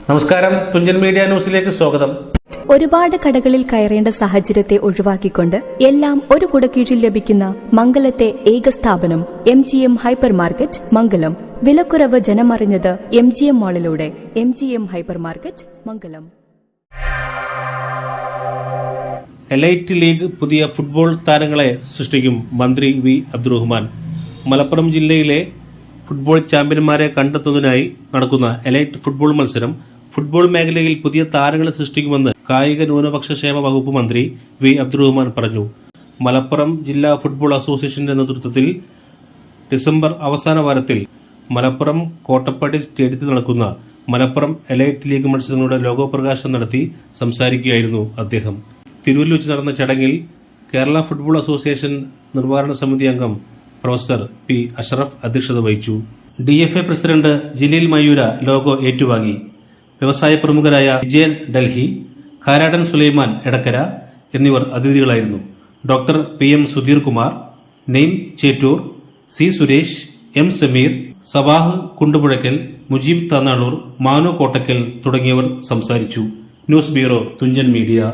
നമസ്കാരം, തുഞ്ചൻ മീഡിയ ന്യൂസിലേക്ക് സ്വാഗതം. ഒരുപാട് കടകളിൽ കയറേണ്ട സാഹചര്യത്തെ ഒഴിവാക്കിക്കൊണ്ട് എല്ലാം ഒരു കുടക്കീഴിൽ ലഭിക്കുന്ന മംഗലത്തെ ഏക സ്ഥാപനം MGM ഹൈപ്പർ മാർക്കറ്റ് മംഗലം. വിലക്കുറവ് ജനമറിഞ്ഞത് MGM മാളിലൂടെ. MGM ഹൈപ്പർ മാർക്കറ്റ് മംഗലം. എലൈറ്റ് ലീഗ് പുതിയ ഫുട്ബോൾ താരങ്ങളെ സൃഷ്ടിക്കും മന്ത്രി വി അബ്ദുറഹ്മാൻ. മലപ്പുറം ജില്ലയിലെ ഫുട്ബോൾ ചാമ്പ്യന്മാരെ കണ്ടെത്തുന്നതിനായി നടക്കുന്ന എലൈറ്റ് ഫുട്ബോൾ മത്സരം ഫുട്ബോൾ മേഖലയിൽ പുതിയ താരങ്ങളെ സൃഷ്ടിക്കുമെന്ന് കായിക ന്യൂനപക്ഷ ക്ഷേമ വകുപ്പ് മന്ത്രി വി അബ്ദുറഹ്മാൻ പറഞ്ഞു. മലപ്പുറം ജില്ലാ ഫുട്ബോൾ അസോസിയേഷന്റെ നേതൃത്വത്തിൽ ഡിസംബർ അവസാന വാരത്തിൽ മലപ്പുറം കോട്ടപ്പടി സ്റ്റേഡിയത്തിൽ നടക്കുന്ന മലപ്പുറം എലൈറ്റ് ലീഗ് മത്സരങ്ങളുടെ ലോഗോ പ്രകാശനം നടത്തി സംസാരിക്കുകയായിരുന്നു അദ്ദേഹം. തിരൂരിൽ വെച്ച് നടന്ന ചടങ്ങിൽ കേരള ഫുട്ബോൾ അസോസിയേഷൻ നിർവ്വഹണ സമിതി അംഗം പ്രൊഫസർ പി അഷ്റഫ് അധ്യക്ഷത വഹിച്ചു. DFA president Jileel Mayura logo ഏറ്റുവാങ്ങി. വ്യവസായ പ്രമുഖരായ വിജയൻ ഡൽഹി, കാരാടൻ സുലൈമാൻ എടക്കര എന്നിവർ അതിഥികളായിരുന്നു. Doctor PM Sudheer Kumar, Naim Chettur, C Suresh, M Sameer, Savah Kundupuzhakkal, Mujeeb Thannalur, Manu Kottakkal തുടങ്ങിയവർ സംസാരിച്ചു. News bureau, Thunchan media.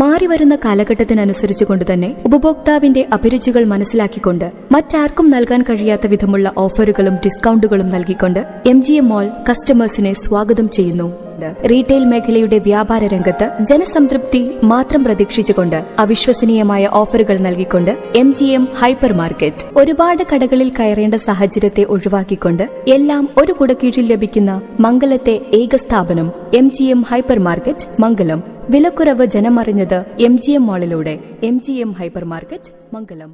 മാറിവരുന്ന കാലഘട്ടത്തിനനുസരിച്ചുകൊണ്ട് തന്നെ ഉപഭോക്താവിന്റെ അഭിരുചികൾ മനസ്സിലാക്കിക്കൊണ്ട് മറ്റാർക്കും നൽകാൻ കഴിയാത്ത വിധമുള്ള ഓഫറുകളും ഡിസ്കൌണ്ടുകളും നൽകിക്കൊണ്ട് MGM മാൾ കസ്റ്റമേഴ്സിനെ സ്വാഗതം ചെയ്യുന്നു. റീറ്റെയിൽ മേഖലയുടെ വ്യാപാര രംഗത്ത് ജനസംതൃപ്തി മാത്രം പ്രതീക്ഷിച്ചുകൊണ്ട് അവിശ്വസനീയമായ ഓഫറുകൾ നൽകിക്കൊണ്ട് MGM ഹൈപ്പർ മാർക്കറ്റ്. ഒരുപാട് കടകളിൽ കയറേണ്ട സാഹചര്യത്തെ ഒഴിവാക്കിക്കൊണ്ട് എല്ലാം ഒരു കുടക്കീഴിൽ ലഭിക്കുന്ന മംഗലത്തെ ഏക സ്ഥാപനം MGM ഹൈപ്പർ മാർക്കറ്റ് മംഗലം. വിലക്കുറവ് ജനമറിഞ്ഞത് MGM മാളിലൂടെ. MGM ഹൈപ്പർ മാർക്കറ്റ് മംഗലം.